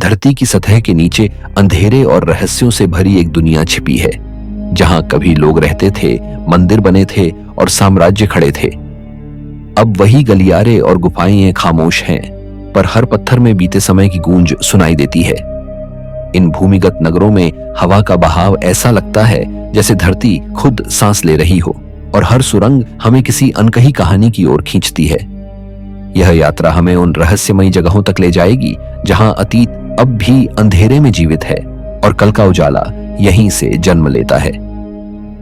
धरती की सतह के नीचे अंधेरे और रहस्यों से भरी एक दुनिया छिपी है, जहां कभी लोग रहते थे, मंदिर बने थे और साम्राज्य खड़े थे। अब वही गलियारे और गुफाएं खामोश हैं, पर हर पत्थर में बीते समय की गूंज सुनाई देती है। इन भूमिगत नगरों में हवा का बहाव ऐसा लगता है जैसे धरती खुद सांस ले रही हो, और हर सुरंग हमें किसी अनकही कहानी की ओर खींचती है। यह यात्रा हमें उन रहस्यमयी जगहों तक ले जाएगी जहां अतीत अब भी अंधेरे में जीवित है और कल का उजाला यहीं से जन्म लेता है।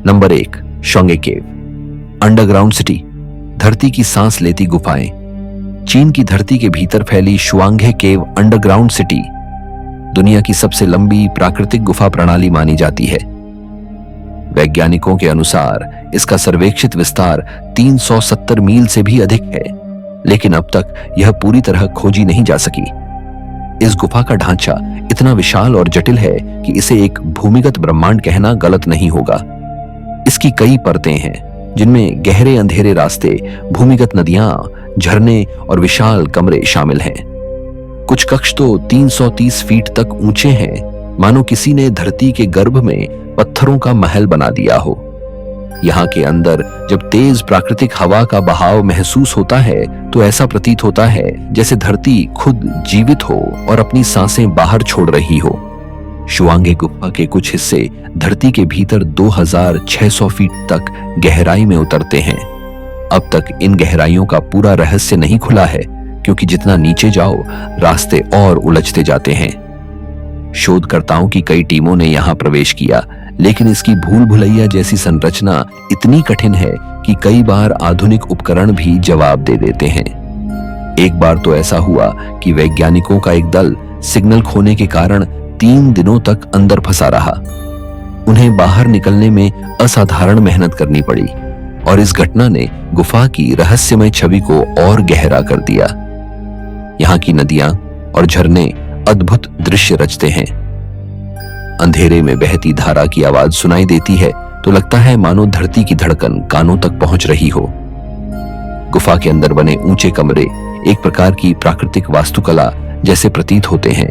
नंबर 1, शोंगे केव, अंडरग्राउंड सिटी, धरती की सांस लेती गुफाएं। चीन की धरती के भीतर फैली शुआंगे केव अंडरग्राउंड सिटी दुनिया की सबसे लंबी प्राकृतिक गुफा प्रणाली मानी जाती है। वैज्ञानिकों के अनुसार इसका सर्वेक्षित विस्तार 370 मील से भी अधिक है, लेकिन अब तक यह पूरी तरह खोजी नहीं जा सकी। इस गुफा का ढांचा इतना विशाल और जटिल है कि इसे एक भूमिगत ब्रह्मांड कहना गलत नहीं होगा। इसकी कई परतें हैं, जिनमें गहरे अंधेरे रास्ते, भूमिगत नदियां, झरने और विशाल कमरे शामिल हैं। कुछ कक्ष तो 330 फीट तक ऊंचे हैं, मानो किसी ने धरती के गर्भ में पत्थरों का महल बना दिया हो। यहाँ के अंदर जब तेज प्राकृतिक हवा का बहाव महसूस होता है तो ऐसा प्रतीत होता है जैसे धरती खुद जीवित हो और अपनी सांसें बाहर छोड़ रही हो। शुआंगे गुफा के कुछ हिस्से धरती के भीतर 2600 फीट तक गहराई में उतरते हैं। अब तक इन गहराइयों का पूरा रहस्य नहीं खुला है, क्योंकि जितना नीचे जाओ रास्ते और उलझते जाते हैं। शोधकर्ताओं की कई टीमों ने यहां प्रवेश किया, लेकिन इसकी भूल भुलैया जैसी संरचना इतनी कठिन है कि कई बार आधुनिक उपकरण भी जवाब दे देते हैं। एक बार तो ऐसा हुआ कि वैज्ञानिकों का एक दल सिग्नल खोने के कारण 3 दिनों तक अंदर फंसा रहा। उन्हें बाहर निकलने में असाधारण मेहनत करनी पड़ी, और इस घटना ने गुफा की रहस्यमय छवि को और गहरा कर दिया। यहाँ की नदियां और झरने अद्भुत दृश्य रचते हैं। अंधेरे में बहती धारा की आवाज सुनाई देती है तो लगता है मानो धरती की धड़कन कानों तक पहुंच रही हो। गुफा के अंदर बने ऊंचे कमरे एक प्रकार की प्राकृतिक वास्तुकला जैसे प्रतीत होते हैं,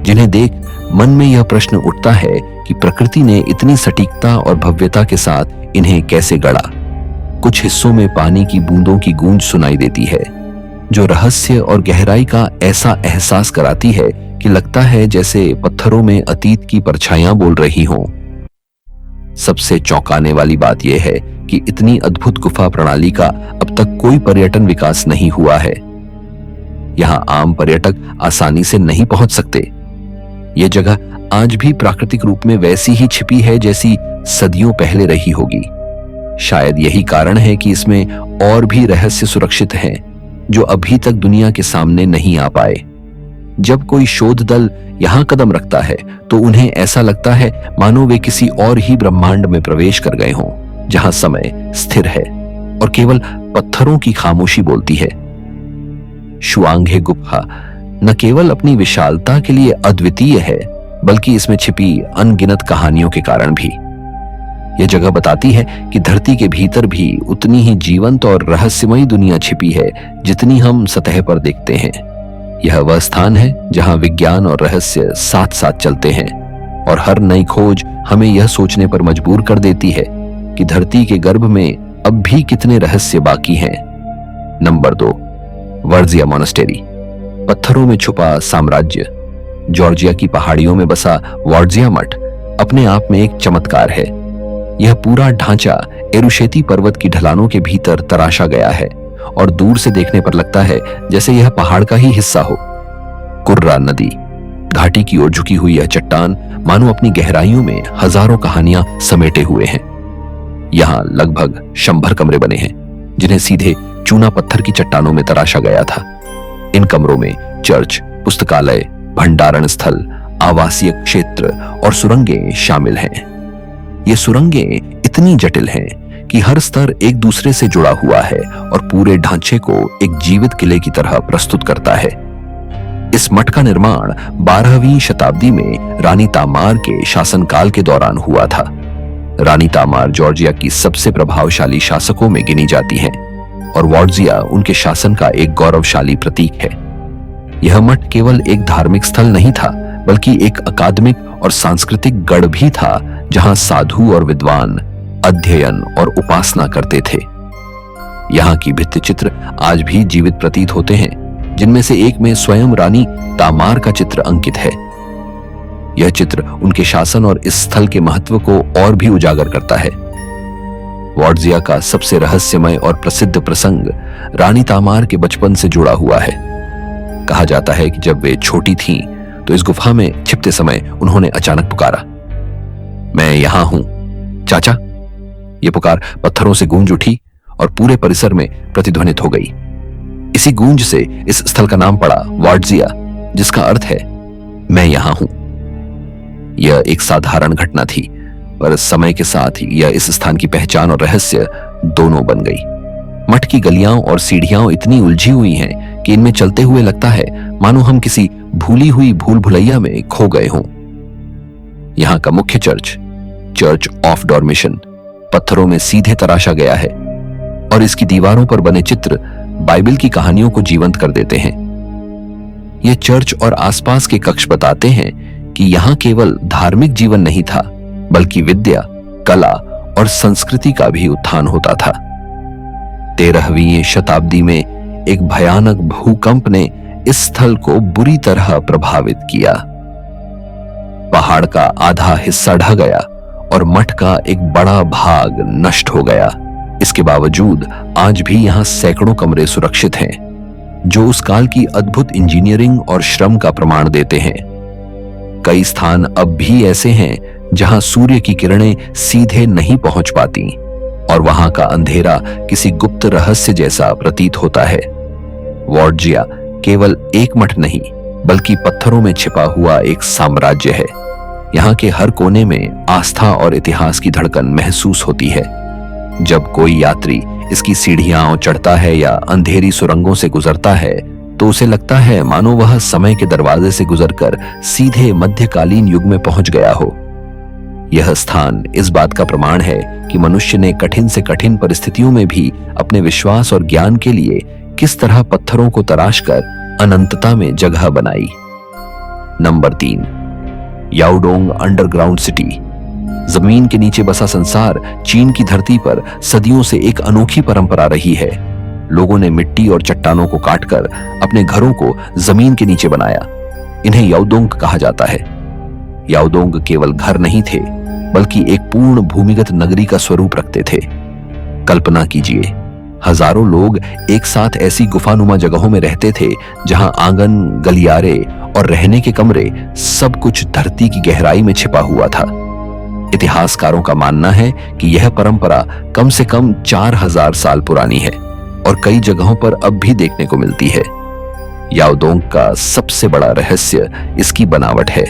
जिन्हें देख मन में यह प्रश्न उठता है कि प्रकृति ने इतनी सटीकता और भव्यता के साथ इन्हें कैसे गढ़ा। कुछ हिस्सों में पानी की बूंदों की गूंज सुनाई देती है, जो रहस्य और गहराई का ऐसा एहसास कराती है कि लगता है जैसे पत्थरों में अतीत की परछाइयां बोल रही हों। सबसे चौंकाने वाली बात यह है कि इतनी अद्भुत गुफा प्रणाली का अब तक कोई पर्यटन विकास नहीं हुआ है। यहां आम पर्यटक आसानी से नहीं पहुंच सकते। यह जगह आज भी प्राकृतिक रूप में वैसी ही छिपी है जैसी सदियों पहले रही होगी। शायद यही कारण है कि इसमें और भी रहस्य सुरक्षित हैं, जो अभी तक दुनिया के सामने नहीं आ पाए। जब कोई शोध दल यहां कदम रखता है तो उन्हें ऐसा लगता है मानो वे किसी और ही ब्रह्मांड में प्रवेश कर गए हों, जहां समय स्थिर है और केवल पत्थरों की खामोशी बोलती है। शुआंगे गुफा न केवल अपनी विशालता के लिए अद्वितीय है, बल्कि इसमें छिपी अनगिनत कहानियों के कारण भी। यह जगह बताती है कि धरती के भीतर भी उतनी ही जीवंत और रहस्यमयी दुनिया छिपी है जितनी हम सतह पर देखते हैं। यह वह स्थान है जहां विज्ञान और रहस्य साथ साथ चलते हैं, और हर नई खोज हमें यह सोचने पर मजबूर कर देती है कि धरती के गर्भ में अब भी कितने रहस्य बाकी हैं। नंबर 2, वर्जिया मोनेस्टेरी, पत्थरों में छुपा साम्राज्य। जॉर्जिया की पहाड़ियों में बसा वर्जिया मठ अपने आप में एक चमत्कार है। यह पूरा ढांचा एरुशेती पर्वत की ढलानों के भीतर तराशा गया है, और दूर से देखने पर लगता है जैसे यह पहाड़ का ही हिस्सा हो। कुर्रा नदी, घाटी की ओर झुकी हुई यह चट्टान मानो अपनी गहराइयों में हजारों कहानियां समेटे हुए हैं। यहाँ लगभग 100 कमरे बने हैं, जिन्हें सीधे चूना पत्थर की चट्टानों में तराशा गया था। इन कमरों में चर्च, पुस्तकालय, भंडारण स्थल, आवासीय क्षेत्र और सुरंगें शामिल हैं। ये सुरंगें इतनी जटिल हैं कि हर स्तर एक दूसरे से जुड़ा हुआ है और पूरे ढांचे को एक जीवित किले की तरह प्रस्तुत करता है। इस मठ का निर्माण 12वीं शताब्दी में रानी तामार के शासनकाल के दौरान हुआ था। रानी तामार जॉर्जिया की सबसे प्रभावशाली शासकों में गिनी जाती हैं, और वर्जिया उनके शासन का एक गौरवशाली प्रतीक है। यह मठ केवल एक धार्मिक स्थल नहीं था, बल्कि एक अकादमिक और सांस्कृतिक गढ़ भी था, जहां साधु और विद्वान अध्ययन और उपासना करते थे। यहाँ की भित्ति चित्र आज भी जीवित प्रतीत होते हैं, जिनमें से एक में स्वयं रानी तामार का चित्र अंकित है। यह चित्र उनके शासन और इस स्थल के महत्व को और भी उजागर करता है। वार्जिया का सबसे रहस्यमय और प्रसिद्ध प्रसंग रानी तामार के बचपन से जुड़ा हुआ है। कहा जाता है कि जब वे छोटी थीं, तो इस गुफा में छिपते समय उन्होंने अचानक पुकारा, मैं यहां हूं चाचा। यह पुकार पत्थरों से गूंज उठी और पूरे परिसर में प्रतिध्वनित हो गई। इसी गूंज से इस स्थल का नाम पड़ा वार्जिया, जिसका अर्थ है मैं यहां हूं। यह एक साधारण घटना थी, पर समय के साथ ही यह इस स्थान की पहचान और रहस्य दोनों बन गई। मठ की गलियां और सीढ़ियां इतनी उलझी हुई हैं कि इनमें चलते हुए लगता है मानो हम किसी भूली हुई भूल भुलैया में खो गए हों। यहां का मुख्य चर्च ऑफ डॉर्मिशन पत्थरों में सीधे तराशा गया है, और इसकी दीवारों पर बने चित्र बाइबल की कहानियों को जीवंत कर देते हैं। यह चर्च और आसपास के कक्ष बताते हैं कि यहां केवल धार्मिक जीवन नहीं था, बल्कि विद्या, कला और संस्कृति का भी उत्थान होता था। 13वीं शताब्दी में एक भयानक भूकंप ने इस स्थल को बुरी तरह प्रभावित किया। पहाड़ का आधा हिस्सा ढह गया और मठ का एक बड़ा भाग नष्ट हो गया। इसके बावजूद आज भी यहां सैकड़ों कमरे सुरक्षित हैं, जो उस काल की अद्भुत इंजीनियरिंग और श्रम का प्रमाण देते हैं। कई स्थान अब भी ऐसे हैं जहां सूर्य की किरणें सीधे नहीं पहुंच पाती, और वहां का अंधेरा किसी गुप्त रहस्य जैसा प्रतीत होता है। वार्जिया केवल एक मठ नहीं, बल्कि पत्थरों में छिपा हुआ एक साम्राज्य है। यहाँ के हर कोने में आस्था और इतिहास की धड़कन महसूस होती है। जब कोई यात्री इसकी सीढ़ियां चढ़ता है या अंधेरी सुरंगों से गुजरता है, तो उसे लगता है मानो वह समय के दरवाजे से गुजरकर सीधे मध्यकालीन युग में पहुंच गया हो। यह स्थान इस बात का प्रमाण है कि मनुष्य ने कठिन से कठिन परिस्थितियों में भी अपने विश्वास और ज्ञान के लिए किस तरह पत्थरों को तराशकर अनंतता में जगह बनाई। Number 3, Yaodong underground city. जमीन के नीचे बसा संसार चीन की धरती पर सदियों से एक अनोखी परंपरा रही है। लोगों ने मिट्टी और चट्टानों को काटकर अपने घरों को जमीन के नीचे बनाया। इन्हें याओडोंग कहा जाता है। याओडोंग केवल घर नहीं थे, बल्कि एक पूर्ण भूमिगत नगरी का स्वरूप रखते थे। कल्पना कीजिए, हजारों लोग एक साथ ऐसी गुफानुमा जगहों में रहते थे जहां आंगन, गलियारे और रहने के कमरे सब कुछ धरती की गहराई में छिपा हुआ था। इतिहासकारों का मानना है कि यह परंपरा कम से कम 4000 साल पुरानी है और कई जगहों पर अब भी देखने को मिलती है। याओडोंग का सबसे बड़ा रहस्य इसकी बनावट है।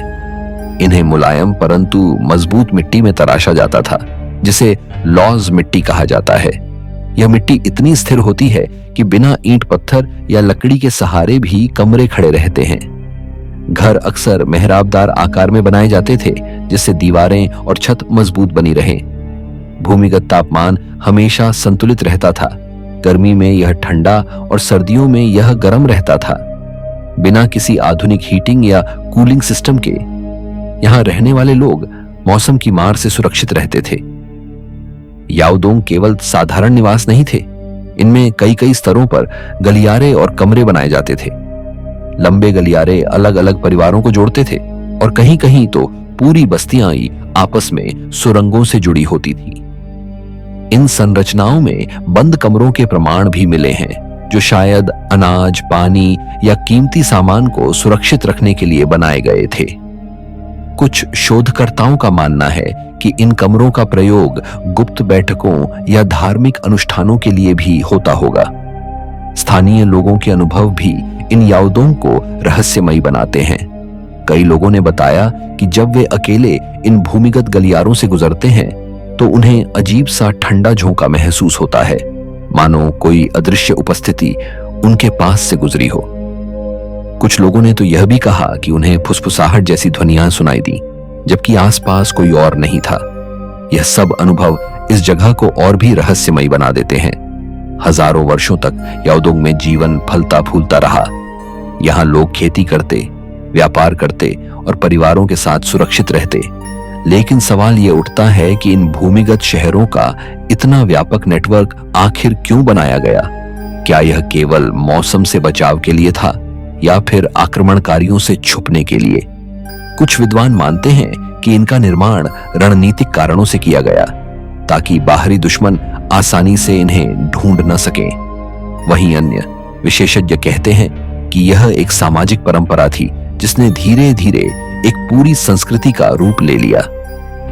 इन्हें मुलायम परंतु मजबूत मिट्टी में तराशा जाता था, जिसे लॉज मिट्टी कहा जाता है। यह मिट्टी इतनी स्थिर होती है कि बिना ईंट पत्थर या लकड़ी के सहारे भी कमरे खड़े रहते हैं। घर अक्सर मेहराबदार आकार में बनाए जाते थे, जिससे दीवारें और छत मजबूत बनी रहे। भूमिगत तापमान हमेशा संतुलित रहता था। गर्मी में यह ठंडा और सर्दियों में यह गर्म रहता था। बिना किसी आधुनिक हीटिंग या कूलिंग सिस्टम के यहां रहने वाले लोग मौसम की मार से सुरक्षित रहते थे। याओडोंग केवल साधारण निवास नहीं थे। इनमें कई स्तरों पर गलियारे और कमरे बनाए जाते थे। लंबे गलियारे अलग अलग परिवारों को जोड़ते थे और कहीं कहीं तो पूरी बस्तियां ही आपस में सुरंगों से जुड़ी होती थी। इन संरचनाओं में बंद कमरों के प्रमाण भी मिले हैं, जो शायद अनाज, पानी या कीमती सामान को सुरक्षित रखने के लिए बनाए गए थे। कुछ शोधकर्ताओं का मानना है कि इन कमरों का प्रयोग गुप्त बैठकों या धार्मिक अनुष्ठानों के लिए भी होता होगा। स्थानीय लोगों के अनुभव भी इन याओडोंग को रहस्यमयी बनाते हैं। कई लोगों ने बताया कि जब वे अकेले इन भूमिगत गलियारों से गुजरते हैं, तो उन्हें अजीब सा ठंडा झोंका महसूस होता है, मानो कोई अदृश्य उपस्थिति उनके पास से गुजरी हो। कुछ लोगों ने तो यह भी कहा कि उन्हें फुसफुसाहट जैसी ध्वनियां सुनाई दी, जबकि आसपास कोई और नहीं था। यह सब अनुभव इस जगह को और भी रहस्यमयी बना देते हैं। हजारों वर्षों तक याओडोंग में जीवन फलता फूलता रहा। यहाँ लोग खेती करते, व्यापार करते और परिवारों के साथ सुरक्षित रहते। लेकिन सवाल यह उठता है कि इन भूमिगत शहरों का इतना व्यापक नेटवर्क आखिर क्यों बनाया गया? क्या यह केवल मौसम से बचाव के लिए था या फिर आक्रमणकारियों से छुपने के लिए? कुछ विद्वान मानते हैं कि इनका निर्माण रणनीतिक कारणों से किया गया, ताकि बाहरी दुश्मन आसानी से इन्हें ढूंढ न सकें। वहीं अन्य विशेषज्ञ कहते हैं कि यह एक सामाजिक परंपरा थी जिसने धीरे धीरे एक पूरी संस्कृति का रूप ले लिया।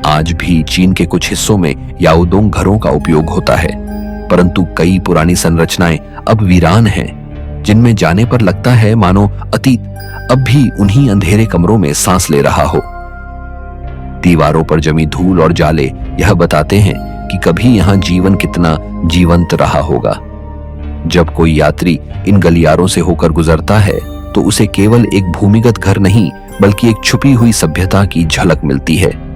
आज भी चीन के कुछ हिस्सों में याओदोंग घरों का उपयोग होता है, परंतु कई पुरानी संरचनाएं अब वीरान हैं, जिनमें जाने पर लगता है मानो अतीत अब भी उन्हीं अंधेरे कमरों में सांस ले रहा हो। दीवारों पर जमी धूल और जाले यह बताते हैं कि कभी यहां जीवन कितना जीवंत रहा होगा। जब कोई यात्री इन गलियारों से होकर गुजरता है तो उसे केवल एक भूमिगत घर नहीं बल्कि एक छुपी हुई सभ्यता की झलक मिलती है।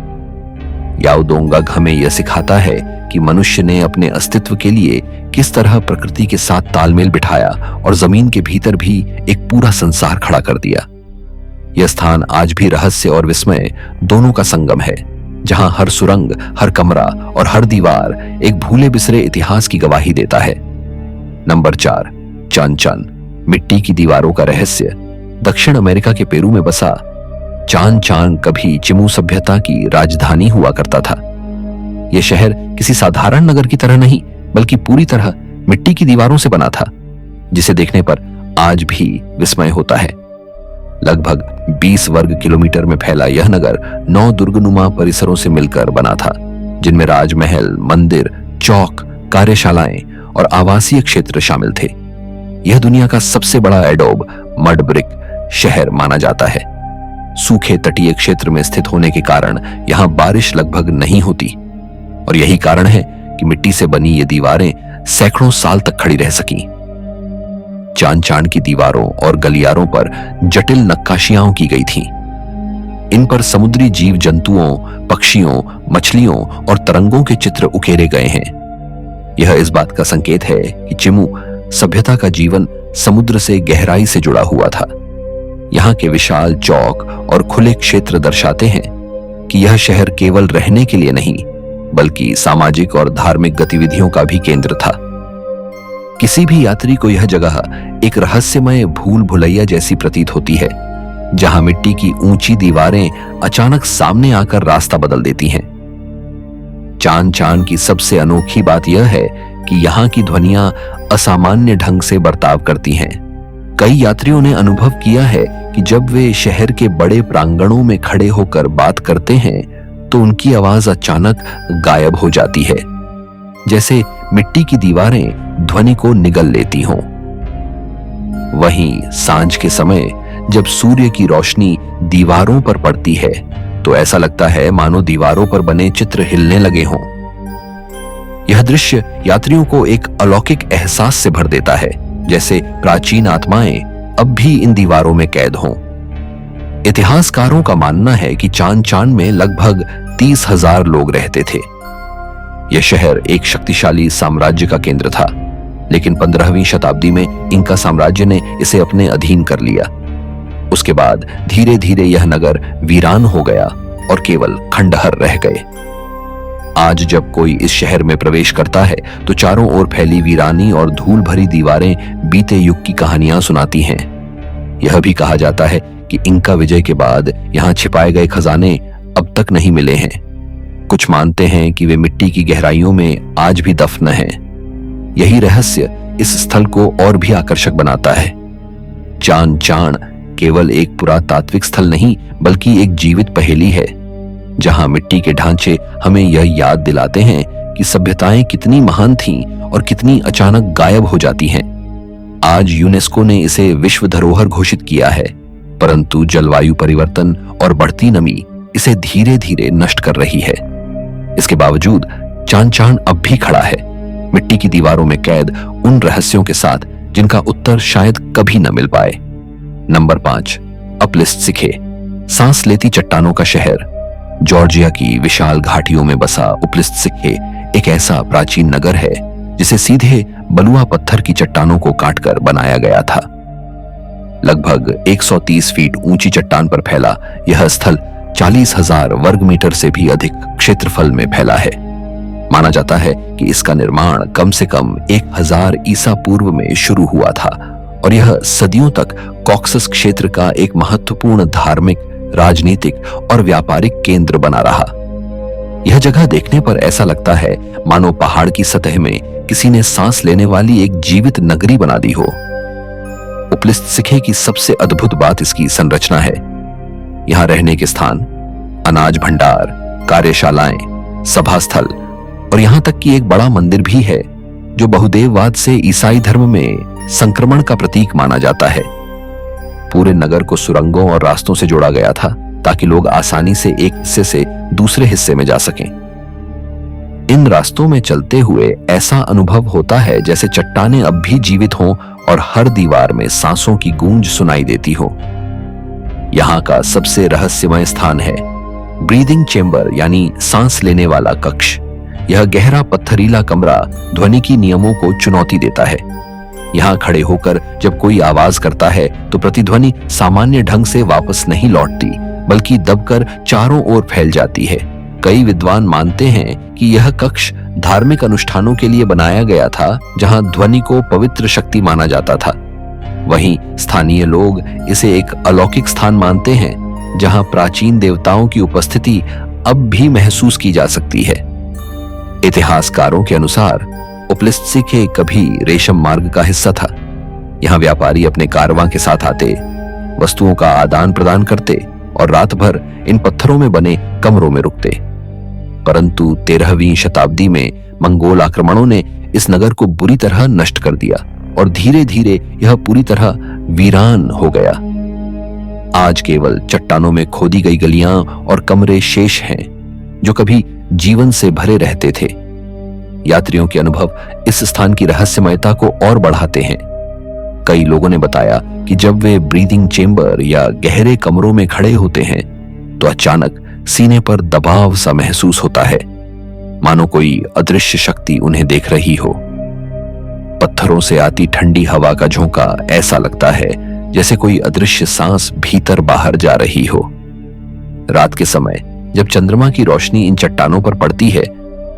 याओदोंग हमें यह सिखाता है कि मनुष्य ने अपने अस्तित्व के लिए किस तरह प्रकृति के साथ तालमेल बिठाया और जमीन के भीतर भी एक पूरा संसार खड़ा कर दिया। यह स्थान आज भी रहस्य और विस्मय दोनों का संगम है, जहां हर सुरंग, हर कमरा और हर दीवार एक भूले बिसरे इतिहास की गवाही देता है। नंबर 4, चान-चान, मिट्टी की दीवारों का रहस्य। दक्षिण अमेरिका के पेरू में बसा चान-चान कभी चिमू सभ्यता की राजधानी हुआ करता था। यह शहर किसी साधारण नगर की तरह नहीं बल्कि पूरी तरह मिट्टी की दीवारों से बना था, जिसे देखने पर आज भी विस्मय होता है। लगभग 20 वर्ग किलोमीटर में फैला यह नगर 9 दुर्गनुमा परिसरों से मिलकर बना था, जिनमें राजमहल, मंदिर, चौक, कार्यशालाएं और आवासीय क्षेत्र शामिल थे। यह दुनिया का सबसे बड़ा एडोब मड ब्रिक शहर माना जाता है। सूखे तटीय क्षेत्र में स्थित होने के कारण यहां बारिश लगभग नहीं होती, और यही कारण है कि मिट्टी से बनी ये दीवारें सैकड़ों साल तक खड़ी रह सकी। चान-चान की दीवारों और गलियारों पर जटिल नक्काशियां की गई थीं। इन पर समुद्री जीव जंतुओं, पक्षियों, मछलियों और तरंगों के चित्र उकेरे गए हैं। यह इस बात का संकेत है कि चिमू सभ्यता का जीवन समुद्र से गहराई से जुड़ा हुआ था। यहाँ के विशाल चौक और खुले क्षेत्र दर्शाते हैं कि यह शहर केवल रहने के लिए नहीं बल्कि सामाजिक और धार्मिक गतिविधियों का भी केंद्र था। किसी भी यात्री को यह जगह एक रहस्यमय भूल भुलैया जैसी प्रतीत होती है, जहां मिट्टी की ऊंची दीवारें अचानक सामने आकर रास्ता बदल देती हैं। चान-चान की सबसे अनोखी बात यह है कि यहाँ की ध्वनियां असामान्य ढंग से बर्ताव करती हैं। कई यात्रियों ने अनुभव किया है कि जब वे शहर के बड़े प्रांगणों में खड़े होकर बात करते हैं तो उनकी आवाज अचानक गायब हो जाती है, जैसे मिट्टी की दीवारें ध्वनि को निगल लेती हों। वहीं सांझ के समय जब सूर्य की रोशनी दीवारों पर पड़ती है तो ऐसा लगता है मानो दीवारों पर बने चित्र हिलने लगे हों। यह दृश्य यात्रियों को एक अलौकिक एहसास से भर देता है, जैसे प्राचीन आत्माएं अब भी इन दीवारों में कैद हों। इतिहासकारों का मानना है कि चान-चान में लगभग 30,000 लोग रहते थे। यह शहर एक शक्तिशाली साम्राज्य का केंद्र था, लेकिन 15वीं शताब्दी में इंका साम्राज्य ने इसे अपने अधीन कर लिया। उसके बाद धीरे धीरे यह नगर वीरान हो गया और केवल खंडहर रह गए। आज जब कोई इस शहर में प्रवेश करता है तो चारों ओर फैली वीरानी और धूल भरी दीवारें बीते युग की कहानियां सुनाती हैं। यह भी कहा जाता है कि इंका विजय के बाद यहां छिपाए गए खजाने अब तक नहीं मिले हैं। कुछ मानते हैं कि वे मिट्टी की गहराइयों में आज भी दफन हैं। यही रहस्य इस स्थल को और भी आकर्षक बनाता है। चान-चान केवल एक पुरातात्विक स्थल नहीं बल्कि एक जीवित पहेली है, जहां मिट्टी के ढांचे हमें यह याद दिलाते हैं कि सभ्यताएं कितनी महान थीं और कितनी अचानक गायब हो जाती हैं। आज यूनेस्को ने इसे विश्व धरोहर घोषित किया है, परंतु जलवायु परिवर्तन और बढ़ती नमी इसे धीरे धीरे नष्ट कर रही है। इसके बावजूद चान-चान अब भी खड़ा है, मिट्टी की दीवारों में कैद उन रहस्यों के साथ जिनका उत्तर शायद कभी न मिल पाए। नंबर 5, अपलिस्ट सिखे, सांस लेती चट्टानों का शहर। जॉर्जिया की विशाल घाटियों में बसा उपलिस्ट सिखे एक ऐसा प्राचीन नगर है जिसे सीधे बलुआ पत्थर की चट्टानों को काटकर बनाया गया था। लगभग 130 फीट ऊंची चट्टान पर फैला यह स्थल 40,000 वर्ग मीटर से भी अधिक क्षेत्रफल में फैला है। माना जाता है कि इसका निर्माण कम से कम 1000 ईसा पूर्व में शुरू हुआ था और यह सदियों तक कॉकसस क्षेत्र का एक महत्वपूर्ण धार्मिक, राजनीतिक और व्यापारिक केंद्र बना रहा। यह जगह देखने पर ऐसा लगता है मानो पहाड़ की सतह में किसी ने सांस लेने वाली एक जीवित नगरी बना दी हो। उपलिस्त्सिखे की सबसे अद्भुत बात इसकी संरचना है। यहां रहने के स्थान, अनाज भंडार, कार्यशालाएं, सभा स्थल और यहां तक कि एक बड़ा मंदिर भी है जो बहुदेववाद से ईसाई धर्म में संक्रमण का प्रतीक माना जाता है। पूरे नगर को सुरंगों और रास्तों से जोड़ा गया था ताकि लोग आसानी से एक हिस्से से दूसरे हिस्से में जा सकें। इन रास्तों में चलते हुए ऐसा अनुभव होता है जैसे चट्टानें अब भी जीवित हों और हर दीवार में सांसों की गूंज सुनाई देती हो। यहां का सबसे रहस्यमय स्थान है ब्रीदिंग चेंबर, यानी सांस लेने वाला कक्ष। यह गहरा पत्थरीला कमरा ध्वनिकी नियमों को चुनौती देता है। यहां खड़े होकर जब कोई आवाज करता है तो प्रतिध्वनि सामान्य ढंग से वापस नहीं लौटती, बल्कि दबकर चारों ओर फैल जाती है। कई विद्वान मानते हैं कि यह कक्ष धार्मिक अनुष्ठानों के लिए बनाया गया था, जहां ध्वनि को पवित्र शक्ति माना जाता था। वहीं स्थानीय लोग इसे एक अलौकिक स्थान मानते हैं, जहां प्राचीन देवताओं की उपस्थिति अब भी महसूस की जा सकती है। इतिहासकारों के अनुसार उपलिस्त्सिखे कभी रेशम मार्ग का हिस्सा था। यहां व्यापारी अपने कारवां के साथ आते, वस्तुओं का आदान प्रदान करते और रात भर इन पत्थरों में बने कमरों में रुकते। परंतु 13वीं शताब्दी में मंगोल आक्रमणों ने इस नगर को बुरी तरह नष्ट कर दिया और धीरे धीरे यह पूरी तरह वीरान हो गया। आज केवल चट्टानों में खोदी गई गलियां और कमरे शेष हैं जो कभी जीवन से भरे रहते थे। यात्रियों के अनुभव इस स्थान की रहस्यमयता को और बढ़ाते हैं। कई लोगों ने बताया कि जब वे ब्रीदिंग चेंबर या गहरे कमरों में खड़े होते हैं तो अचानक सीने पर दबाव सा महसूस होता है, मानो कोई अदृश्य शक्ति उन्हें देख रही हो। पत्थरों से आती ठंडी हवा का झोंका ऐसा लगता है जैसे कोई अदृश्य सांस भीतर बाहर जा रही हो। रात के समय जब चंद्रमा की रोशनी इन चट्टानों पर पड़ती है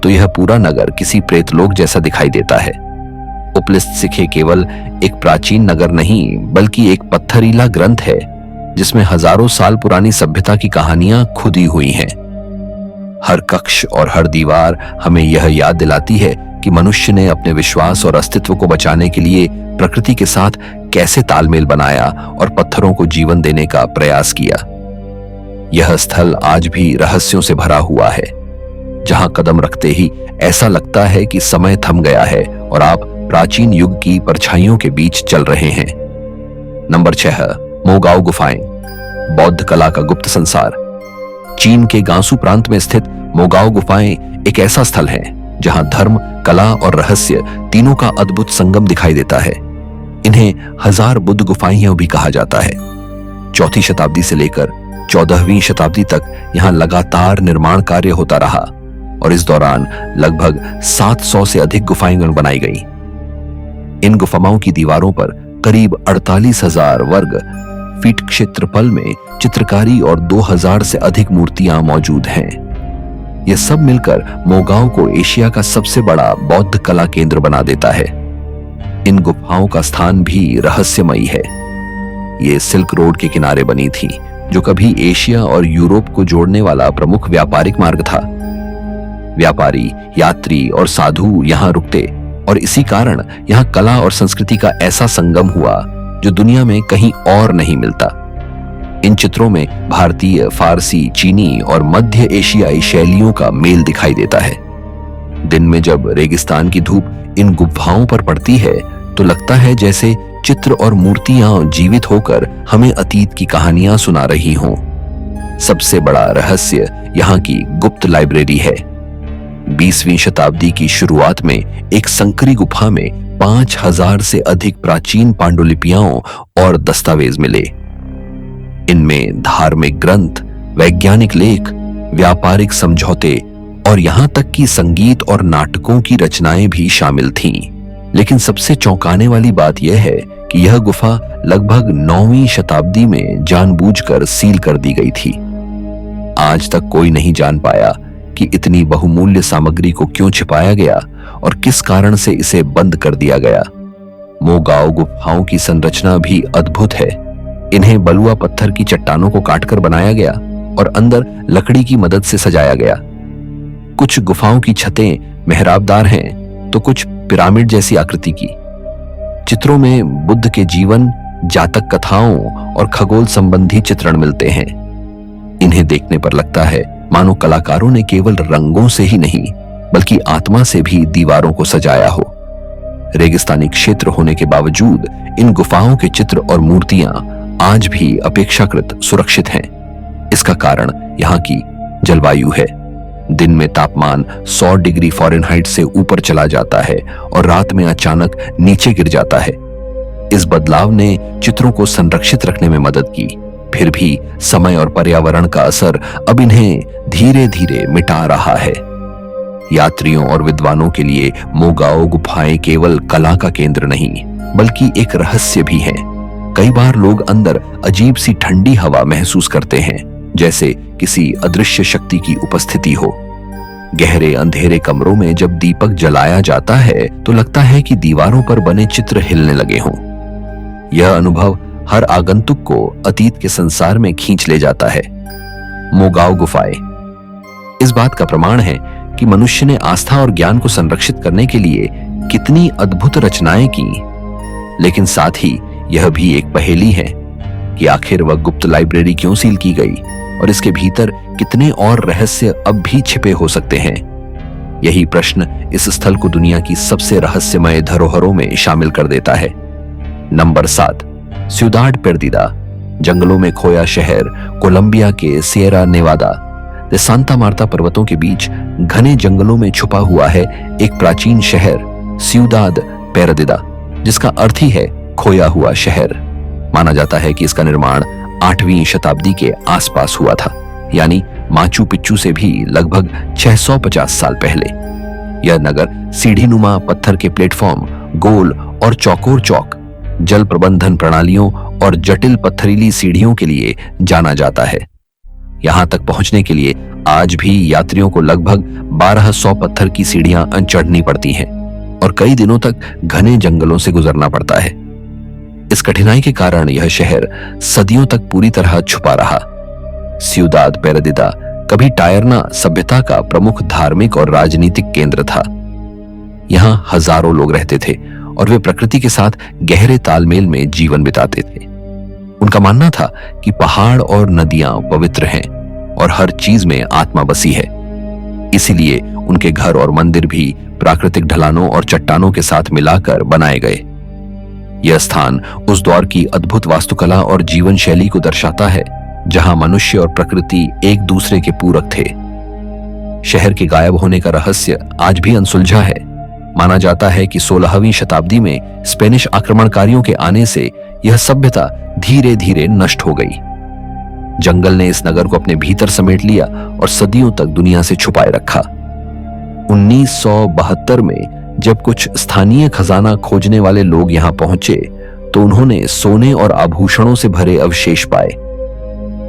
तो यह पूरा नगर किसी प्रेतलोक जैसा दिखाई देता है। उपलिस्त्सिखे केवल एक प्राचीन नगर नहीं, बल्कि एक पत्थरीला ग्रंथ है जिसमें हजारों साल पुरानी सभ्यता की कहानियां खुदी हुई हैं। हर कक्ष और हर दीवार हमें यह याद दिलाती है कि मनुष्य ने अपने विश्वास और अस्तित्व को बचाने के लिए प्रकृति के साथ कैसे तालमेल बनाया और पत्थरों को जीवन देने का प्रयास किया। यह स्थल आज भी रहस्यों से भरा हुआ है, जहां कदम रखते ही ऐसा लगता है कि समय थम गया है और आप प्राचीन युग की परछाइयों के बीच चल रहे हैं। नंबर 6, मोगाओ गुफाएं, बौद्ध कला का गुप्त संसार। चीन के गांसू प्रांत में स्थित मोगाओ गुफाएं एक ऐसा स्थल है जहां धर्म, कला और रहस्य तीनों का अद्भुत संगम दिखाई देता है। इन्हें 1000 बुद्ध गुफाएं भी कहा जाता है। 4वीं शताब्दी से लेकर 14वीं शताब्दी तक यहां लगातार निर्माण कार्य होता रहा और इस दौरान लगभग 700 से अधिक गुफाएं बनाई गई। इन गुफाओं की दीवारों पर करीब 48,000 वर्ग फीट क्षेत्रफल में चित्रकारी और 2000 से अधिक मूर्तियां मौजूद हैं। यह सब मिलकर मोगाओ को एशिया का सबसे बड़ा बौद्ध कला केंद्र बना देता है। इन गुफाओं का स्थान भी रहस्यमयी है। ये सिल्क रोड के किनारे बनी थी, जो कभी एशिया और यूरोप को जोड़ने वाला प्रमुख व्यापारिक मार्ग था। व्यापारी, यात्री और साधु यहां रुकते और इसी कारण यहां कला और संस्कृति का ऐसा संगम हुआ जो दुनिया में कहीं और नहीं मिलता। इन चित्रों में भारतीय, फारसी, चीनी और मध्य एशियाई शैलियों का मेल दिखाई देता है। दिन में जब रेगिस्तान की धूप इन गुफाओं पर पड़ती है तो लगता है जैसे चित्र और मूर्तियां जीवित होकर हमें अतीत की कहानियां सुना रही हों। सबसे बड़ा रहस्य यहाँ की गुप्त लाइब्रेरी है। 20वीं शताब्दी की शुरुआत में एक संकरी गुफा में 5000 से अधिक प्राचीन पांडुलिपियां और दस्तावेज मिले। इनमें धार्मिक ग्रंथ, वैज्ञानिक लेख, व्यापारिक समझौते और यहां तक कि संगीत और नाटकों की रचनाएं भी शामिल थीं। लेकिन सबसे चौंकाने वाली बात यह है कि यह गुफा लगभग 9वीं शताब्दी में जानबूझकर सील कर दी गई थी। आज तक कोई नहीं जान पाया कि इतनी बहुमूल्य सामग्री को क्यों छिपाया गया और किस कारण से इसे बंद कर दिया गया। मोगाओ गुफाओं की संरचना भी अद्भुत है। इन्हें बलुआ पत्थर की चट्टानों को काटकर बनाया गया और अंदर लकड़ी की मदद से सजाया गया। कुछ गुफाओं की छतें मेहराबदार हैं तो कुछ पिरामिड जैसी आकृति की। चित्रों में बुद्ध के जीवन, जातक कथाओं और खगोल संबंधी चित्रण मिलते हैं। इन्हें देखने पर लगता है मानो कलाकारों ने केवल रंगों से ही नहीं बल्कि आत्मा से भी दीवारों को सजाया हो। रेगिस्तानी क्षेत्र होने के बावजूद इन गुफाओं के चित्र और मूर्तियां आज भी अपेक्षाकृत सुरक्षित हैं। इसका कारण यहाँ की जलवायु है। दिन में तापमान 100 डिग्री फ़ारेनहाइट से ऊपर चला जाता है और रात में अचानक नीचे गिर जाता है। इस बदलाव ने चित्रों को संरक्षित रखने में मदद की। फिर भी समय और पर्यावरण का असर अब इन्हें धीरे धीरे मिटा रहा है। यात्रियों और विद्वानों के लिए मोगाओ गुफाएं केवल कला का केंद्र नहीं बल्कि एक रहस्य भी है। कई बार लोग अंदर अजीब सी ठंडी हवा महसूस करते हैं, जैसे किसी अदृश्य शक्ति की उपस्थिति हो। गहरे अंधेरे कमरों में जब दीपक जलाया जाता है तो लगता है कि दीवारों पर बने चित्र हिलने लगे हों। यह अनुभव हर आगंतुक को अतीत के संसार में खींच ले जाता है। मोगाओ गुफाएं इस बात का प्रमाण है कि मनुष्य ने आस्था और ज्ञान को संरक्षित करने के लिए कितनी अद्भुत रचनाएं की। लेकिन साथ ही यह भी एक पहेली है कि आखिर वह गुप्त लाइब्रेरी क्यों सील की गई और इसके भीतर कितने और रहस्य अब भी छिपे हो सकते हैं। यही प्रश्न इस स्थल को दुनिया की सबसे रहस्यमय धरोहरों में शामिल कर देता है। नंबर 7, सिउदाड पेर्दिदा, जंगलों में खोया शहर। कोलंबिया के सिएरा नेवादा दे सांता मार्ता पर्वतों के बीच घने जंगलों में छुपा हुआ है एक प्राचीन शहर सिउदाद पेर्दिदा, जिसका अर्थ ही है खोया हुआ शहर। माना जाता है कि इसका निर्माण 8वीं शताब्दी के आसपास हुआ था, यानी माचू पिच्चू से भी लगभग 650 साल पहले। यह नगर सीढ़ीनुमा पत्थर के प्लेटफॉर्म, गोल और चौकोर चौक, जल प्रबंधन प्रणालियों और जटिल पत्थरीली सीढ़ियों के लिए जाना जाता है। यहां तक पहुंचने के लिए आज भी यात्रियों को लगभग 1200 पत्थर की सीढ़ियां चढ़नी पड़ती हैं और कई दिनों तक घने जंगलों से गुजरना पड़ता है। इस कठिनाई के कारण यह शहर सदियों तक पूरी तरह छुपा रहा। सिउदाद पेर्दिदा कभी टायरना सभ्यता का प्रमुख धार्मिक और राजनीतिक केंद्र था। यहां हजारों लोग रहते थे और वे प्रकृति के साथ गहरे तालमेल में जीवन बिताते थे। उनका मानना था कि पहाड़ और नदियां पवित्र हैं और हर चीज में आत्मा बसी है। इसीलिए उनके घर और मंदिर भी प्राकृतिक ढलानों और चट्टानों के साथ मिलाकर बनाए गए। यह स्थान उस दौर की अद्भुत वास्तुकला और जीवन शैली को दर्शाता है, जहां मनुष्य और प्रकृति एक दूसरे के पूरक थे। शहर के गायब होने का रहस्य आज भी अनसुलझा है। माना जाता है कि 16वीं शताब्दी में स्पेनिश आक्रमणकारियों के आने से यह सभ्यता धीरे धीरे नष्ट हो गई। जंगल ने इस नगर को अपने भीतर समेट लिया और सदियों तक दुनिया से छुपाए रखा। 1972 में जब कुछ स्थानीय खजाना खोजने वाले लोग यहां पहुंचे तो उन्होंने सोने और आभूषणों से भरे अवशेष पाए।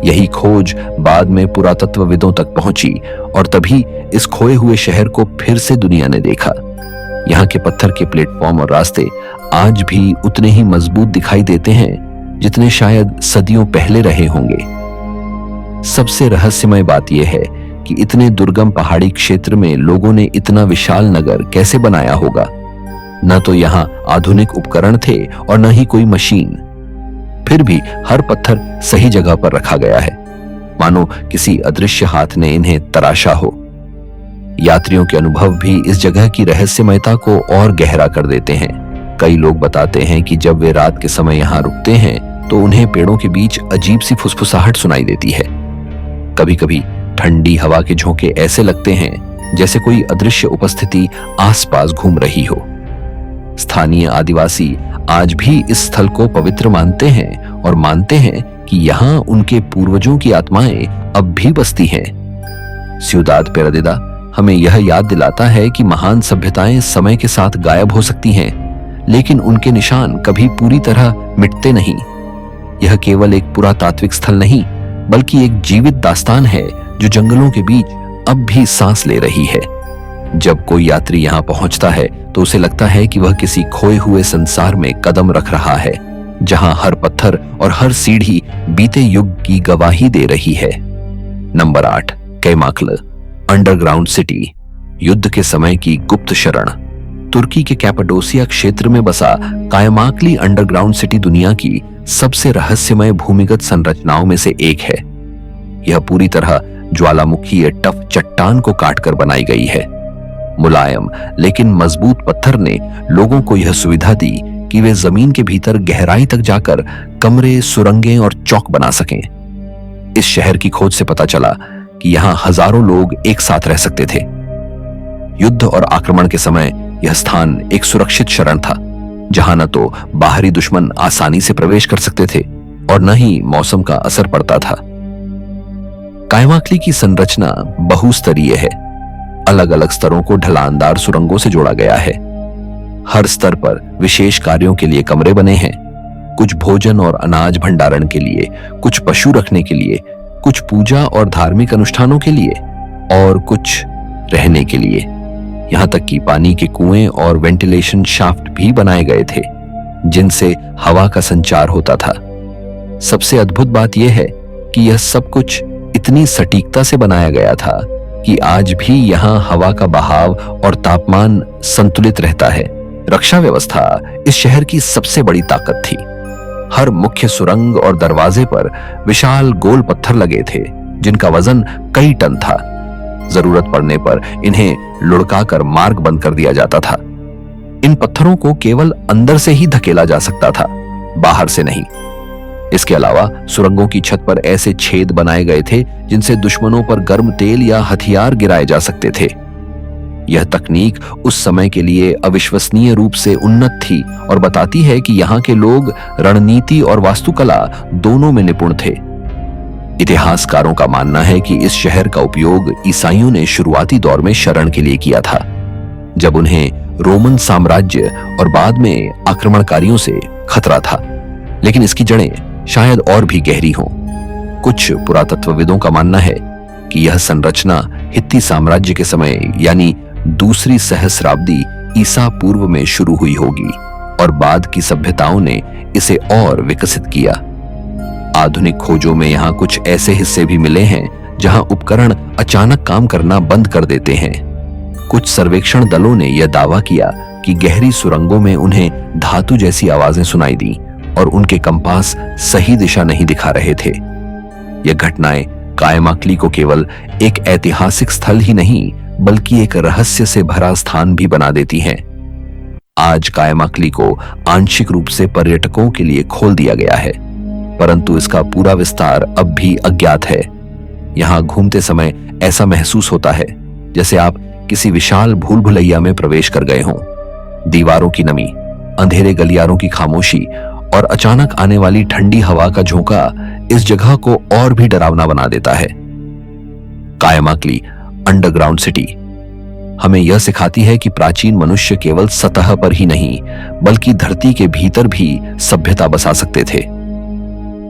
यही खोज बाद में पुरातत्वविदों तक पहुंची और तभी इस खोए हुए शहर को फिर से दुनिया ने देखा। यहाँ के पत्थर के प्लेटफॉर्म और रास्ते आज भी उतने ही मजबूत दिखाई देते हैं जितने शायद सदियों पहले रहे होंगे। सबसे रहस्यमय बात यह है कि इतने दुर्गम पहाड़ी क्षेत्र में लोगों ने इतना विशाल नगर कैसे बनाया होगा। न तो यहाँ आधुनिक उपकरण थे और न ही कोई मशीन। फिर भी हर पत्थर सही जगह पर रखा गया है, मानो किसी अदृश्य हाथ ने इन्हें तराशा हो। यात्रियों के अनुभव भी इस जगह की रहस्यमयता को और गहरा कर देते हैं। कई लोग बताते हैं कि जब वे रात के समय यहाँ रुकते हैं तो उन्हें पेड़ों के बीच अजीब सी फुसफुसाहट सुनाई देती है। कभी कभी ठंडी हवा के झोंके ऐसे लगते हैं जैसे कोई अदृश्य उपस्थिति आसपास घूम रही हो। स्थानीय आदिवासी आज भी इस स्थल को पवित्र मानते हैं और मानते हैं कि यहाँ उनके पूर्वजों की आत्माएं अब भी बसती हैं। सिउदाद पेर्दिदा हमें यह याद दिलाता है कि महान सभ्यताएं समय के साथ गायब हो सकती हैं, लेकिन उनके निशान कभी पूरी तरह मिटते नहीं। यह केवल एक पुरातात्विक स्थल नहीं, बल्कि एक जीवित दास्तान है जो जंगलों के बीच अब भी सांस ले रही है। जब कोई यात्री यहाँ पहुंचता है तो उसे लगता है कि वह किसी खोए हुए संसार में कदम रख रहा है, जहां हर पत्थर और हर सीढ़ी बीते युग की गवाही दे रही है। नंबर 8, कैमाक्ल अंडरग्राउंड सिटी, युद्ध के समय की गुप्त शरण। तुर्की के कैपाडोसिया क्षेत्र में बसा कायमाक्ली अंडरग्राउंड सिटी दुनिया की सबसे रहस्यमय भूमिगत संरचनाओं में से एक है। यह पूरी तरह ज्वालामुखी टफ चट्टान को काटकर बनाई गई है। मुलायम लेकिन मजबूत पत्थर ने लोगों को यह सुविधा दी कि वे जमीन के भीतर गहराई तक जाकर कमरे, सुरंगें और चौक बना सकें। इस शहर की खोज से पता चला कि यहां हजारों लोग एक साथ रह सकते थे। युद्ध और आक्रमण के समय यह स्थान एक सुरक्षित शरण था, जहां न तो बाहरी दुश्मन आसानी से प्रवेश कर सकते थे और न ही मौसम का असर पड़ता था। कायमाक्ली की संरचना बहुस्तरीय है। अलग अलग स्तरों को ढलानदार सुरंगों से जोड़ा गया है। हर स्तर पर विशेष कार्यों के लिए कमरे बने हैं, कुछ भोजन और अनाज भंडारण के लिए, कुछ पशु रखने के लिए, कुछ पूजा और धार्मिक अनुष्ठानों के लिए और कुछ रहने के लिए। यहां तक कि पानी के कुएं और वेंटिलेशन शाफ्ट भी बनाए गए थे, जिनसे हवा का संचार होता था। सबसे अद्भुत बात यह है कि यह सब कुछ इतनी सटीकता से बनाया गया था कि आज भी यहां हवा का बहाव और तापमान संतुलित रहता है। रक्षा व्यवस्था इस शहर की सबसे बड़ी ताकत थी। हर मुख्य सुरंग और दरवाजे पर विशाल गोल पत्थर लगे थे, जिनका वजन कई टन था। जरूरत पड़ने पर इन्हें लुढ़काकर मार्ग बंद कर दिया जाता था। इन पत्थरों को केवल अंदर से ही धकेला जा सकता था, बाहर से नहीं। इसके अलावा सुरंगों की छत पर ऐसे छेद बनाए गए थे जिनसे दुश्मनों पर गर्म तेल या हथियार गिराए जा सकते थे। यह तकनीक उस समय के लिए अविश्वसनीय रूप से उन्नत थी और बताती है कि यहाँ के लोग रणनीति और वास्तुकला दोनों में निपुण थे। इतिहासकारों का मानना है कि इस शहर का उपयोग ईसाइयों ने शुरुआती दौर में शरण के लिए किया था, जब उन्हें रोमन साम्राज्य और बाद में आक्रमणकारियों से खतरा था। लेकिन इसकी जड़ें शायद और भी गहरी हों। कुछ पुरातत्वविदों का मानना है कि यह संरचना हित्ती साम्राज्य के समय यानी दूसरी सहस्राब्दी ईसा पूर्व में शुरू हुई होगी और बाद की सभ्यताओं ने इसे और विकसित किया। आधुनिक खोजों में यहाँ कुछ ऐसे हिस्से भी मिले हैं जहाँ उपकरण अचानक काम करना बंद कर देते हैं। कुछ सर्वेक्षण दलों ने यह दावा किया कि गहरी सुरंगों में उन्हें धातु जैसी आवाजें सुनाई दी और उनके कंपास सही दिशा नहीं दिखा रहे थे। यह घटनाएं कायमाक्ली को केवल एक ऐतिहासिक स्थल ही नहीं, बल्कि एक रहस्य से भरा स्थान भी बना देती हैं। आज कायमाक्ली को आंशिक रूप से पर्यटकों के लिए खोल दिया गया है, परंतु इसका पूरा विस्तार अब भी अज्ञात है। यहाँ घूमते समय ऐसा महसूस होता है जैसे आप किसी विशाल भूल भुलैया में प्रवेश कर गए हों। दीवारों की नमी, अंधेरे गलियारों की खामोशी और अचानक आने वाली ठंडी हवा का झोंका इस जगह को और भी डरावना बना देता है। कायमाक्ली अंडरग्राउंड सिटी हमें यह सिखाती है कि प्राचीन मनुष्य केवल सतह पर ही नहीं, बल्कि धरती के भीतर भी सभ्यता बसा सकते थे।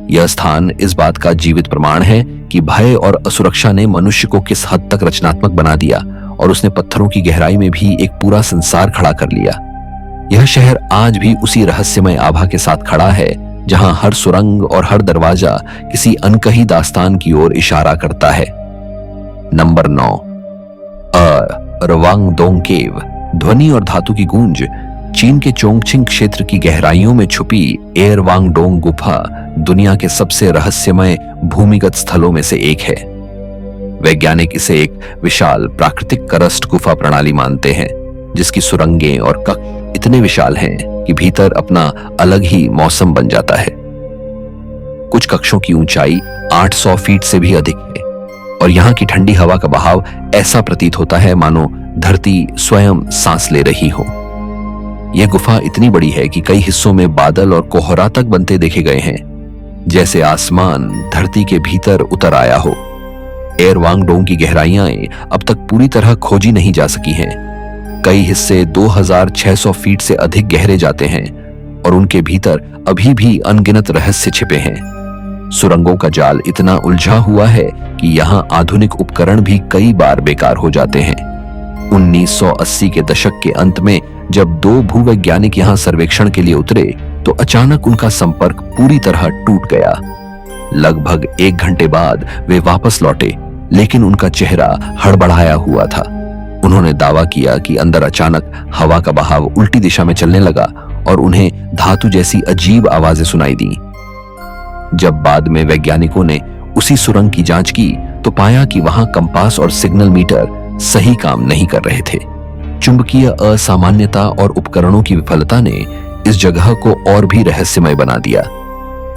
यह स्थान इस बात का जीवित प्रमाण है कि भय और असुरक्षा ने मनुष्य को किस हद तक रचनात्मक बना दिया और उसने पत्थरों की गहराई में भी एक पूरा संसार खड़ा कर लिया। यह शहर आज भी उसी रहस्यमय आभा के साथ खड़ा है, जहां हर सुरंग और हर दरवाजा किसी अनकही दास्तान की ओर इशारा करता है। नंबर 9, रवांगडोंग केव। ध्वनि और धातु की गूंज। चीन के चोंगछिंग क्षेत्र की गहराइयों में छुपी एरवांगडोंग गुफा दुनिया के सबसे रहस्यमय भूमिगत स्थलों में से एक है। वैज्ञानिक इसे एक विशाल प्राकृतिक करस्ट गुफा प्रणाली मानते हैं, जिसकी सुरंगें और कक्ष इतने विशाल हैं कि भीतर अपना अलग ही मौसम बन जाता है। कुछ कक्षों की ऊंचाई 800 फीट से भी अधिक है और यहाँ की ठंडी हवा का बहाव ऐसा प्रतीत होता है मानो धरती स्वयं सांस ले रही हो। यह गुफा इतनी बड़ी है कि कई हिस्सों में बादल और कोहरा तक बनते देखे गए हैं, जैसे आसमान धरती के भीतर उतर आया हो। एरवांगडोंग की गहराइयां अब तक पूरी तरह खोजी नहीं जा सकी हैं, कई हिस्से 2600 फीट से अधिक गहरे जाते हैं और उनके भीतर अभी भी अनगिनत रहस्य छिपे हैं। सुरंगों का जाल इतना उलझा हुआ है कि यहाँ आधुनिक उपकरण भी कई बार बेकार हो जाते हैं। 1980 के दशक के अंत में जब 2 भूवैज्ञानिक यहाँ सर्वेक्षण के लिए उतरे तो अचानक उनका संपर्क पूरी तरह टूट गया। लगभग 1 घंटे बाद वे वापस लौटे, लेकिन उनका चेहरा हड़बड़ाया हुआ था। उन्होंने दावा किया कि अंदर अचानक हवा का बहाव उल्टी दिशा में चलने लगा और उन्हें धातु जैसी अजीब आवाजें सुनाई दी। जब बाद में वैज्ञानिकों ने उसी सुरंग की जांच की तो पाया कि वहां कंपास और सिग्नल मीटर सही काम नहीं कर रहे थे। चुंबकीय असामान्यता और उपकरणों की विफलता ने इस जगह को और भी रहस्यमय बना दिया।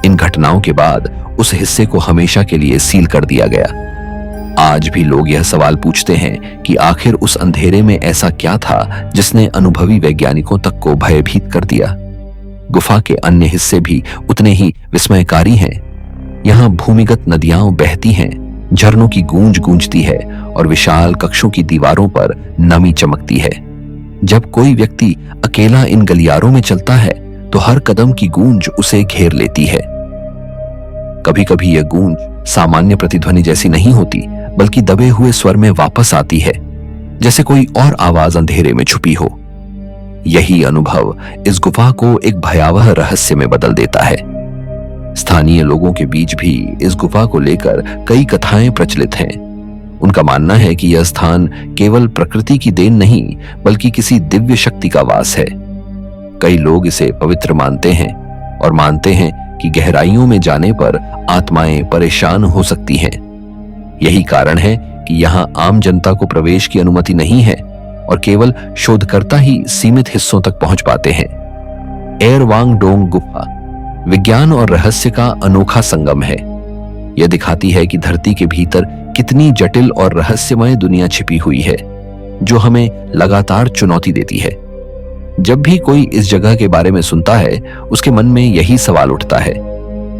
इन घटनाओं के बाद उस हिस्से को हमेशा के लिए सील कर दिया गया। आज भी लोग यह सवाल पूछते हैं कि आखिर उस अंधेरे में ऐसा क्या था जिसने अनुभवी वैज्ञानिकों तक को भयभीत कर दिया। गुफा के अन्य हिस्से भी उतने ही विस्मयकारी हैं। यहाँ भूमिगत नदियां बहती हैं, झरनों की गूंज गूंजती है और विशाल कक्षों की दीवारों पर नमी चमकती है। जब कोई व्यक्ति अकेला इन गलियारों में चलता है तो हर कदम की गूंज उसे घेर लेती है। कभी कभी यह गूंज सामान्य प्रतिध्वनि जैसी नहीं होती, बल्कि दबे हुए स्वर में वापस आती है, जैसे कोई और आवाज अंधेरे में छुपी हो। यही अनुभव इस गुफा को एक भयावह रहस्य में बदल देता है। स्थानीय लोगों के बीच भी इस गुफा को लेकर कई कथाएं प्रचलित हैं। उनका मानना है कि यह स्थान केवल प्रकृति की देन नहीं, बल्कि किसी दिव्य शक्ति का वास है। कई लोग इसे पवित्र मानते हैं और मानते हैं कि गहराइयों में जाने पर आत्माएं परेशान हो सकती हैं। यही कारण है कि यहाँ आम जनता को प्रवेश की अनुमति नहीं है और केवल शोधकर्ता ही सीमित हिस्सों तक पहुंच पाते हैं। एरवांग डोंग गुफा विज्ञान और रहस्य का अनोखा संगम है। यह दिखाती है कि धरती के भीतर कितनी जटिल और रहस्यमय दुनिया छिपी हुई है, जो हमें लगातार चुनौती देती है। जब भी कोई इस जगह के बारे में सुनता है, उसके मन में यही सवाल उठता है,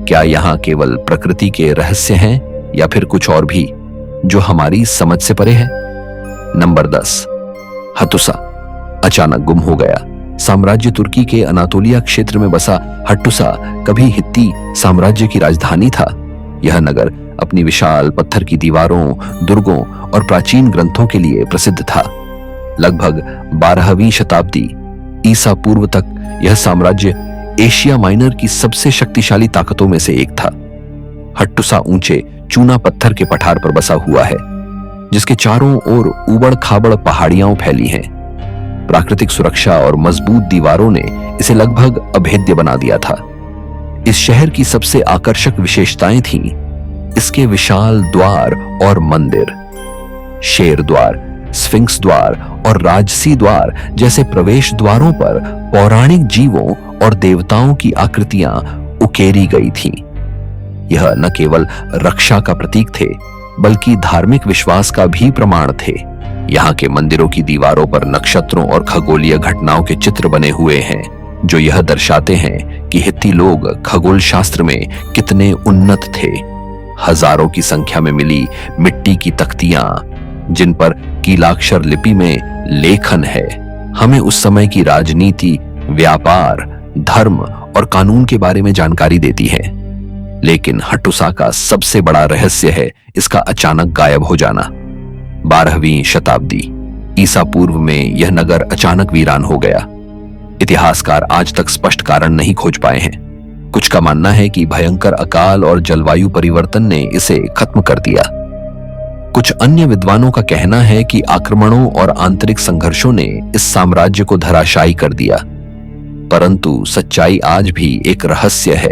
क्या यहाँ केवल प्रकृति के रहस्य हैं या फिर कुछ और भी जो हमारी समझ से परे है। नंबर 10, हत्तुसा अचानक गुम हो गया। साम्राज्य तुर्की के अनातोलिया क्षेत्र में बसा हट्टुसा कभी हित्ती साम्राज्य की राजधानी था। यह नगर अपनी विशाल पत्थर की दीवारों, दुर्गों और प्राचीन ग्रंथों के लिए प्रसिद्ध था। लगभग 12वीं शताब्दी ईसा पूर्व तक यह साम्राज्य एशिया माइनर की सबसे शक्तिशाली ताकतों में से एक था। हट्टुसा ऊंचे चूना पत्थर के पठार पर बसा हुआ है, जिसके चारों ओर उबड़ खाबड़ पहाड़ियां फैली हैं। प्राकृतिक सुरक्षा और मजबूत दीवारों ने इसे लगभग अभेद्य बना दिया था। इस शहर की सबसे आकर्षक विशेषताएं थीं इसके विशाल द्वार और मंदिर। शेर द्वार, स्फिंक्स द्वार और राजसी द्वार जैसे प्रवेश द्वारों पर पौराणिक जीवों और देवताओं की आकृतियां उकेरी गई थीं। यह न केवल रक्षा का प्रतीक थे, बल्कि धार्मिक विश्वास का भी प्रमाण थे। यहाँ के मंदिरों की दीवारों पर नक्षत्रों और खगोलीय घटनाओं के चित्र बने हुए हैं, जो यह दर्शाते हैं कि हित्ती लोग खगोल शास्त्र में कितने उन्नत थे। हजारों की संख्या में मिली मिट्टी की तख्तियां, जिन पर कीलाक्षर लिपि में लेखन है, हमें उस समय की राजनीति, व्यापार, धर्म और कानून के बारे में जानकारी देती है। लेकिन हट्टुसा का सबसे बड़ा रहस्य है इसका अचानक गायब हो जाना। 12वीं शताब्दी ईसा पूर्व में यह नगर अचानक वीरान हो गया। इतिहासकार आज तक स्पष्ट कारण नहीं खोज पाए हैं। कुछ का मानना है कि भयंकर अकाल और जलवायु परिवर्तन ने इसे खत्म कर दिया। कुछ अन्य विद्वानों का कहना है कि आक्रमणों और आंतरिक संघर्षों ने इस साम्राज्य को धराशायी कर दिया। परंतु सच्चाई आज भी एक रहस्य है।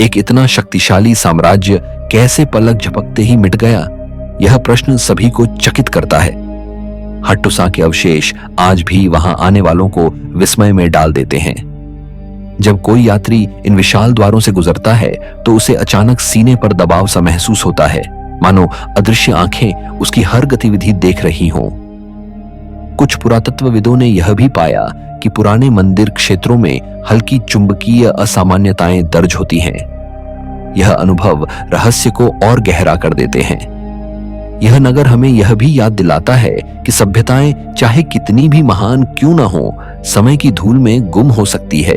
एक इतना शक्तिशाली साम्राज्य कैसे पलक झपकते ही मिट गया? यह प्रश्न सभी को चकित करता है। हट्टुसा के अवशेष आज भी वहां आने वालों को विस्मय में डाल देते हैं। जब कोई यात्री इन विशाल द्वारों से गुजरता है तो उसे अचानक सीने पर दबाव सा महसूस होता है, मानो अदृश्य आंखें उसकी हर गतिविधि देख रही हों। कुछ पुरातत्वविदों ने यह भी पाया कि पुराने मंदिर क्षेत्रों में हल्की चुंबकीय असामान्यताएं दर्ज होती हैं। यह अनुभव रहस्य को और गहरा कर देते हैं। यह नगर हमें यह भी याद दिलाता है कि सभ्यताएं चाहे कितनी भी महान क्यों ना हो, समय की धूल में गुम हो सकती है।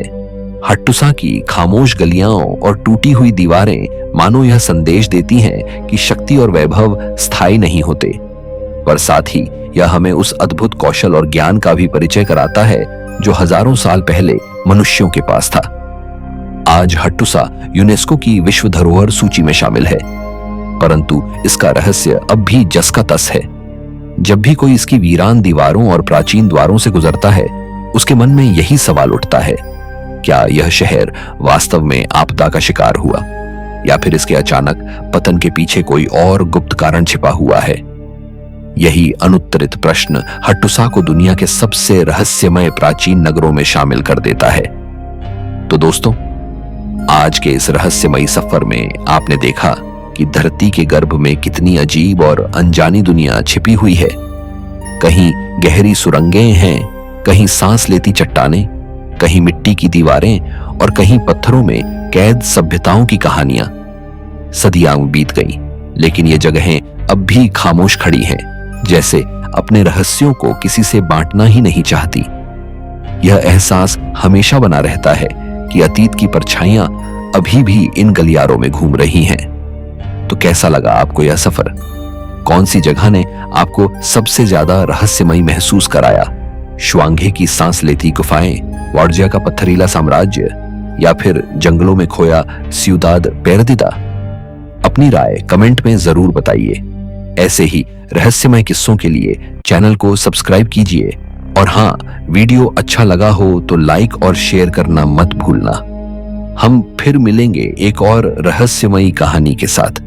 हट्टुसा की खामोश गलियां और टूटी हुई दीवारें मानो यह संदेश देती हैं कि शक्ति और वैभव स्थायी नहीं होते, पर साथ ही यह हमें उस अद्भुत कौशल और ज्ञान का भी परिचय कराता है जो हजारों साल पहले मनुष्यों के पास था। आज हट्टुसा यूनेस्को की विश्व धरोहर सूची में शामिल है, परंतु इसका रहस्य अब भी जस का तस है। जब भी कोई इसकी वीरान दीवारों और प्राचीन द्वारों से गुजरता है, उसके मन में यही सवाल उठता है, क्या यह शहर वास्तव में आपदा का शिकार हुआ, या फिर इसके अचानक पतन के पीछे कोई और गुप्त कारण छिपा हुआ है? यही अनुत्तरित प्रश्न हट्टुसा को दुनिया के सबसे रहस्यमय प्राचीन नगरों में शामिल कर देता है। तो दोस्तों, आज के इस रहस्यमयी सफर में आपने देखा कि धरती के गर्भ में कितनी अजीब और अनजानी दुनिया छिपी हुई है। कहीं गहरी सुरंगें हैं, कहीं सांस लेती चट्टानें, कहीं मिट्टी की दीवारें और कहीं पत्थरों में कैद सभ्यताओं की कहानियां। सदियां बीत गईं, लेकिन ये जगहें अब भी खामोश खड़ी हैं, जैसे अपने रहस्यों को किसी से बांटना ही नहीं चाहती। यह एहसास हमेशा बना रहता है कि अतीत की परछाइयां अभी भी इन गलियारों में घूम रही हैं। तो कैसा लगा आपको यह सफर? कौन सी जगह ने आपको सबसे ज्यादा रहस्यमयी महसूस कराया? श्वांघे की सांस लेती गुफाएं, वार्जिया का पत्थरीला साम्राज्य, या फिर जंगलों में खोया सियुदाद पेर्दिदा? अपनी राय कमेंट में जरूर बताइए। ऐसे ही रहस्यमय किस्सों के लिए चैनल को सब्सक्राइब कीजिए, और हाँ, वीडियो अच्छा लगा हो तो लाइक और शेयर करना मत भूलना। हम फिर मिलेंगे एक और रहस्यमयी कहानी के साथ।